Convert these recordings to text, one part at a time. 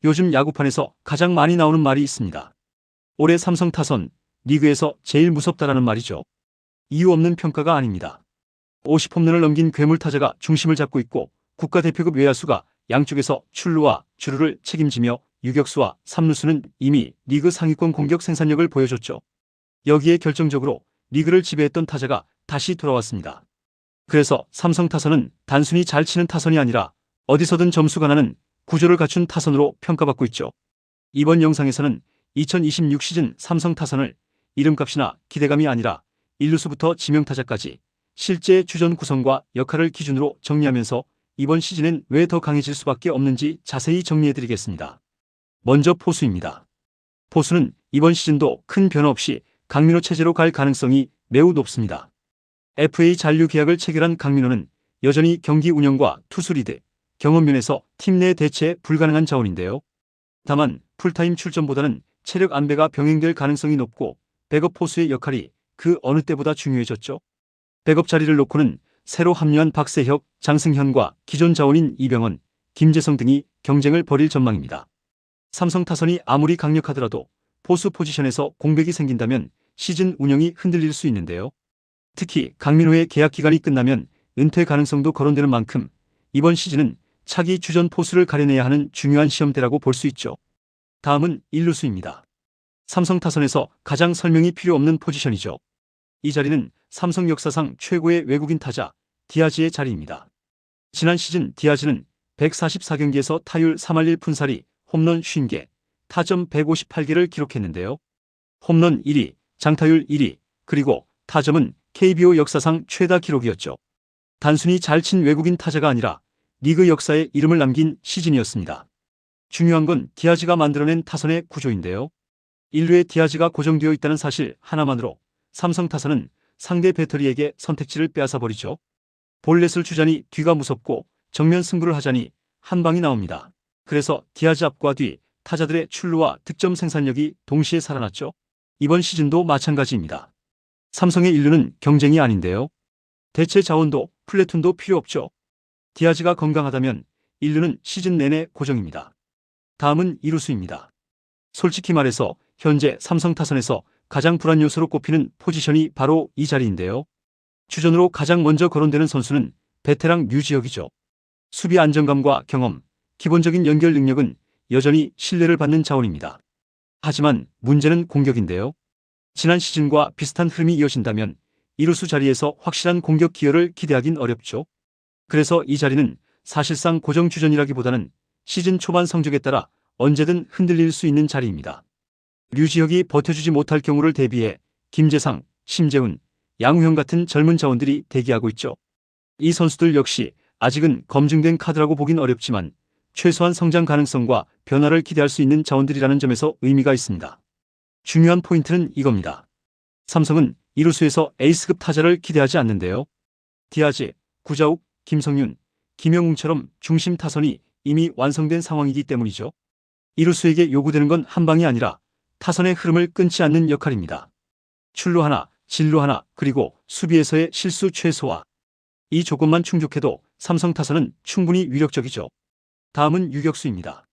요즘 야구판에서 가장 많이 나오는 말이 있습니다. 올해 삼성 타선, 리그에서 제일 무섭다라는 말이죠. 이유 없는 평가가 아닙니다. 50홈런을 넘긴 괴물 타자가 중심을 잡고 있고 국가대표급 외야수가 양쪽에서 출루와 주루를 책임지며 유격수와 삼루수는 이미 리그 상위권 공격 생산력을 보여줬죠. 여기에 결정적으로 리그를 지배했던 타자가 다시 돌아왔습니다. 그래서 삼성 타선은 단순히 잘 치는 타선이 아니라 어디서든 점수가 나는 구조를 갖춘 타선으로 평가받고 있죠. 이번 영상에서는 2026 시즌 삼성 타선을 이름값이나 기대감이 아니라 일루수부터 지명타자까지 실제 주전 구성과 역할을 기준으로 정리하면서 이번 시즌엔 왜 더 강해질 수밖에 없는지 자세히 정리해드리겠습니다. 먼저 포수입니다. 포수는 이번 시즌도 큰 변화 없이 강민호 체제로 갈 가능성이 매우 높습니다. FA 잔류 계약을 체결한 강민호는 여전히 경기 운영과 투수 리드, 경험 면에서 팀 내 대체 불가능한 자원인데요. 다만 풀타임 출전보다는 체력 안배가 병행될 가능성이 높고 백업 포수의 역할이 그 어느 때보다 중요해졌죠. 백업 자리를 놓고는 새로 합류한 박세혁, 장승현과 기존 자원인 이병헌, 김재성 등이 경쟁을 벌일 전망입니다. 삼성 타선이 아무리 강력하더라도 포수 포지션에서 공백이 생긴다면 시즌 운영이 흔들릴 수 있는데요. 특히 강민호의 계약 기간이 끝나면 은퇴 가능성도 거론되는 만큼 이번 시즌은 차기 주전 포수를 가려내야 하는 중요한 시험대라고 볼 수 있죠. 다음은 일루수입니다. 삼성 타선에서 가장 설명이 필요 없는 포지션이죠. 이 자리는 삼성 역사상 최고의 외국인 타자 디아즈의 자리입니다. 지난 시즌 디아즈는 144경기에서 타율 3할 1푼4리, 홈런 50개, 타점 158개를 기록했는데요. 홈런 1위, 장타율 1위, 그리고 타점은 KBO 역사상 최다 기록이었죠. 단순히 잘 친 외국인 타자가 아니라 리그 역사에 이름을 남긴 시즌이었습니다. 중요한 건 디아즈가 만들어낸 타선의 구조인데요. 1루에 디아즈가 고정되어 있다는 사실 하나만으로 삼성 타선은 상대 배터리에게 선택지를 빼앗아버리죠. 볼넷을 주자니 뒤가 무섭고 정면 승부를 하자니 한 방이 나옵니다. 그래서 디아즈 앞과 뒤 타자들의 출루와 득점 생산력이 동시에 살아났죠. 이번 시즌도 마찬가지입니다. 삼성의 1루는 경쟁이 아닌데요. 대체 자원도 플래툰도 필요 없죠. 디아즈가 건강하다면 1루는 시즌 내내 고정입니다. 다음은 2루수입니다. 솔직히 말해서 현재 삼성 타선에서 가장 불안 요소로 꼽히는 포지션이 바로 이 자리인데요. 주전으로 가장 먼저 거론되는 선수는 베테랑 류지혁이죠. 수비 안정감과 경험, 기본적인 연결 능력은 여전히 신뢰를 받는 자원입니다. 하지만 문제는 공격인데요. 지난 시즌과 비슷한 흐름이 이어진다면 2루수 자리에서 확실한 공격 기여를 기대하긴 어렵죠. 그래서 이 자리는 사실상 고정 주전이라기보다는 시즌 초반 성적에 따라 언제든 흔들릴 수 있는 자리입니다. 류지혁이 버텨주지 못할 경우를 대비해 김재상, 심재훈, 양우형 같은 젊은 자원들이 대기하고 있죠. 이 선수들 역시 아직은 검증된 카드라고 보긴 어렵지만 최소한 성장 가능성과 변화를 기대할 수 있는 자원들이라는 점에서 의미가 있습니다. 중요한 포인트는 이겁니다. 삼성은 이루수에서 에이스급 타자를 기대하지 않는데요. 디아즈, 구자욱, 김성윤, 김영웅처럼 중심 타선이 이미 완성된 상황이기 때문이죠. 이루수에게 요구되는 건 한 방이 아니라 타선의 흐름을 끊지 않는 역할입니다. 출루 하나, 진루 하나, 그리고 수비에서의 실수 최소화. 이 조건만 충족해도 삼성 타선은 충분히 위력적이죠. 다음은 유격수입니다.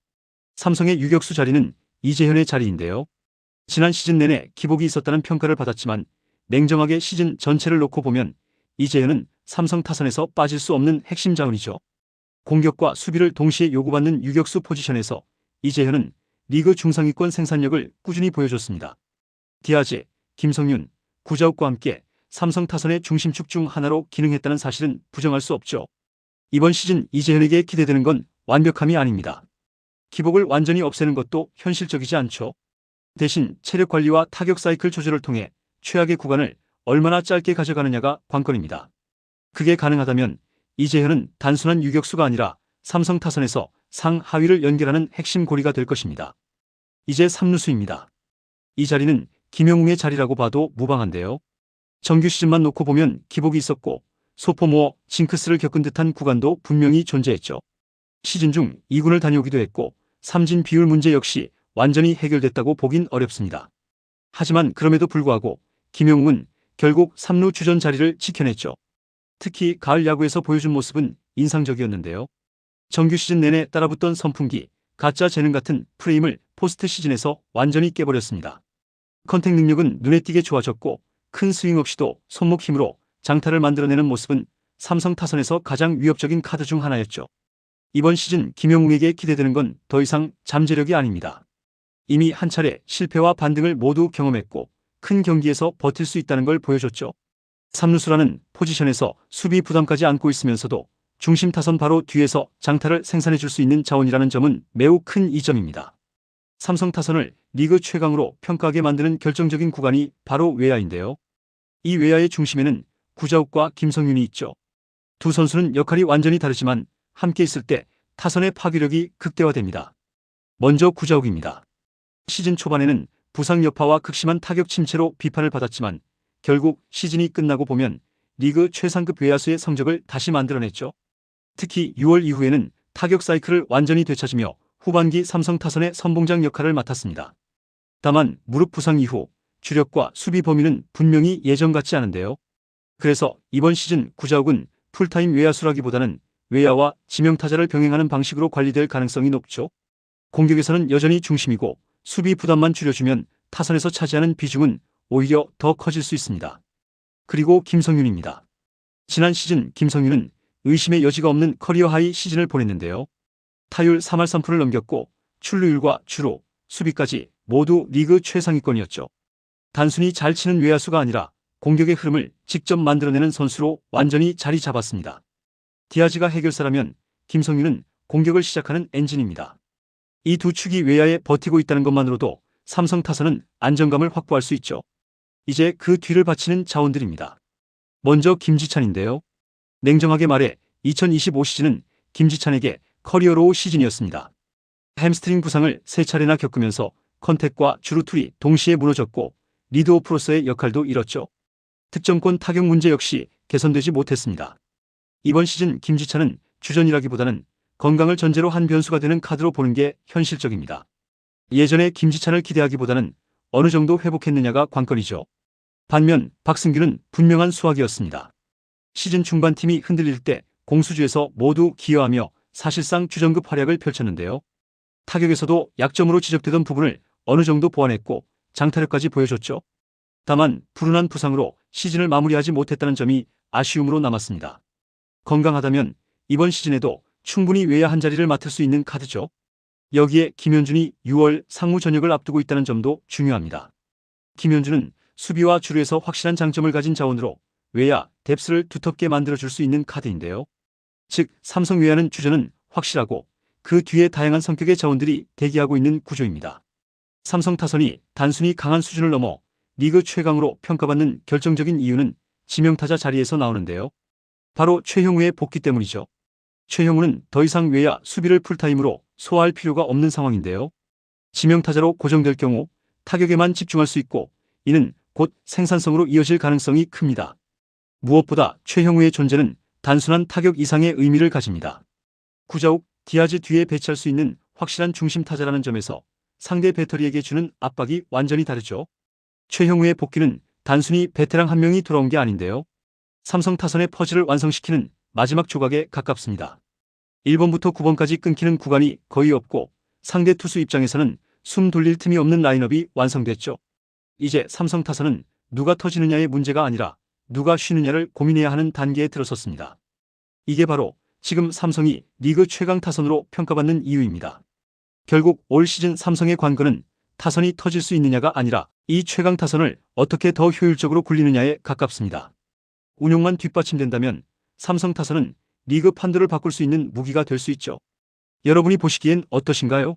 삼성의 유격수 자리는 이재현의 자리인데요. 지난 시즌 내내 기복이 있었다는 평가를 받았지만 냉정하게 시즌 전체를 놓고 보면 이재현은 삼성 타선에서 빠질 수 없는 핵심 자원이죠. 공격과 수비를 동시에 요구받는 유격수 포지션에서 이재현은 리그 중상위권 생산력을 꾸준히 보여줬습니다. 디아즈, 김성윤, 구자욱과 함께 삼성 타선의 중심축 중 하나로 기능했다는 사실은 부정할 수 없죠. 이번 시즌 이재현에게 기대되는 건 완벽함이 아닙니다. 기복을 완전히 없애는 것도 현실적이지 않죠. 대신 체력 관리와 타격 사이클 조절을 통해 최악의 구간을 얼마나 짧게 가져가느냐가 관건입니다. 그게 가능하다면 이재현은 단순한 유격수가 아니라 삼성 타선에서 상하위를 연결하는 핵심 고리가 될 것입니다. 이제 3루수입니다. 이 자리는 김영웅의 자리라고 봐도 무방한데요. 정규 시즌만 놓고 보면 기복이 있었고 소포모어, 징크스를 겪은 듯한 구간도 분명히 존재했죠. 시즌 중 2군을 다녀오기도 했고 삼진 비율 문제 역시 완전히 해결됐다고 보긴 어렵습니다. 하지만 그럼에도 불구하고 김영웅은 결국 3루 주전 자리를 지켜냈죠. 특히 가을 야구에서 보여준 모습은 인상적이었는데요. 정규 시즌 내내 따라붙던 선풍기, 가짜 재능 같은 프레임을 포스트 시즌에서 완전히 깨버렸습니다. 컨택 능력은 눈에 띄게 좋아졌고 큰 스윙 없이도 손목 힘으로 장타를 만들어내는 모습은 삼성 타선에서 가장 위협적인 카드 중 하나였죠. 이번 시즌 김영웅에게 기대되는 건 더 이상 잠재력이 아닙니다. 이미 한 차례 실패와 반등을 모두 경험했고 큰 경기에서 버틸 수 있다는 걸 보여줬죠. 3루수라는 포지션에서 수비 부담까지 안고 있으면서도 중심 타선 바로 뒤에서 장타를 생산해 줄 수 있는 자원이라는 점은 매우 큰 이점입니다. 삼성 타선을 리그 최강으로 평가하게 만드는 결정적인 구간이 바로 외야인데요. 이 외야의 중심에는 구자욱과 김성윤이 있죠. 두 선수는 역할이 완전히 다르지만 함께 있을 때 타선의 파괴력이 극대화됩니다. 먼저 구자욱입니다. 시즌 초반에는 부상 여파와 극심한 타격 침체로 비판을 받았지만 결국 시즌이 끝나고 보면 리그 최상급 외야수의 성적을 다시 만들어냈죠. 특히 6월 이후에는 타격 사이클을 완전히 되찾으며 후반기 삼성 타선의 선봉장 역할을 맡았습니다. 다만 무릎 부상 이후 주력과 수비 범위는 분명히 예전 같지 않은데요. 그래서 이번 시즌 구자욱은 풀타임 외야수라기보다는 외야와 지명타자를 병행하는 방식으로 관리될 가능성이 높죠. 공격에서는 여전히 중심이고 수비 부담만 줄여주면 타선에서 차지하는 비중은 오히려 더 커질 수 있습니다. 그리고 김성윤입니다. 지난 시즌 김성윤은 의심의 여지가 없는 커리어 하이 시즌을 보냈는데요. 타율 3할 3푼을 넘겼고 출루율과 주루, 수비까지 모두 리그 최상위권이었죠. 단순히 잘 치는 외야수가 아니라 공격의 흐름을 직접 만들어내는 선수로 완전히 자리 잡았습니다. 디아즈가 해결사라면 김성윤은 공격을 시작하는 엔진입니다. 이 두 축이 외야에 버티고 있다는 것만으로도 삼성 타선은 안정감을 확보할 수 있죠. 이제 그 뒤를 바치는 자원들입니다. 먼저 김지찬인데요. 냉정하게 말해 2025 시즌은 김지찬에게 커리어 로우 시즌이었습니다. 햄스트링 부상을 3차례나 겪으면서 컨택과 주루툴이 동시에 무너졌고 리드오프로서의 역할도 잃었죠. 득점권 타격 문제 역시 개선되지 못했습니다. 이번 시즌 김지찬은 주전이라기보다는 건강을 전제로 한 변수가 되는 카드로 보는 게 현실적입니다. 예전에 김지찬을 기대하기보다는 어느 정도 회복했느냐가 관건이죠. 반면 박승규는 분명한 수확이었습니다. 시즌 중반 팀이 흔들릴 때 공수주에서 모두 기여하며 사실상 주전급 활약을 펼쳤는데요. 타격에서도 약점으로 지적되던 부분을 어느 정도 보완했고 장타력까지 보여줬죠. 다만 불운한 부상으로 시즌을 마무리하지 못했다는 점이 아쉬움으로 남았습니다. 건강하다면 이번 시즌에도 충분히 외야 한 자리를 맡을 수 있는 카드죠. 여기에 김현준이 6월 상무 전역을 앞두고 있다는 점도 중요합니다. 김현준은 수비와 주루에서 확실한 장점을 가진 자원으로 외야 뎁스를 두텁게 만들어줄 수 있는 카드인데요. 즉 삼성 외야는 주전은 확실하고 그 뒤에 다양한 성격의 자원들이 대기하고 있는 구조입니다. 삼성 타선이 단순히 강한 수준을 넘어 리그 최강으로 평가받는 결정적인 이유는 지명타자 자리에서 나오는데요. 바로 최형우의 복귀 때문이죠. 최형우는 더 이상 외야 수비를 풀타임으로 소화할 필요가 없는 상황인데요. 지명타자로 고정될 경우 타격에만 집중할 수 있고 이는 곧 생산성으로 이어질 가능성이 큽니다. 무엇보다 최형우의 존재는 단순한 타격 이상의 의미를 가집니다. 구자욱, 디아즈 뒤에 배치할 수 있는 확실한 중심 타자라는 점에서 상대 배터리에게 주는 압박이 완전히 다르죠. 최형우의 복귀는 단순히 베테랑 한 명이 돌아온 게 아닌데요. 삼성 타선의 퍼즐을 완성시키는 마지막 조각에 가깝습니다. 1번부터 9번까지 끊기는 구간이 거의 없고 상대 투수 입장에서는 숨 돌릴 틈이 없는 라인업이 완성됐죠. 이제 삼성 타선은 누가 터지느냐의 문제가 아니라 누가 쉬느냐를 고민해야 하는 단계에 들어섰습니다. 이게 바로 지금 삼성이 리그 최강 타선으로 평가받는 이유입니다. 결국 올 시즌 삼성의 관건은 타선이 터질 수 있느냐가 아니라 이 최강 타선을 어떻게 더 효율적으로 굴리느냐에 가깝습니다. 운용만 뒷받침된다면 삼성 타선은 리그 판도를 바꿀 수 있는 무기가 될 수 있죠. 여러분이 보시기엔 어떠신가요?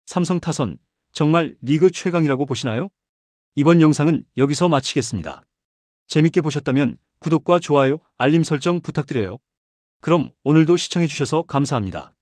삼성 타선 정말 리그 최강이라고 보시나요? 이번 영상은 여기서 마치겠습니다. 재밌게 보셨다면 구독과 좋아요, 알림 설정 부탁드려요. 그럼 오늘도 시청해주셔서 감사합니다.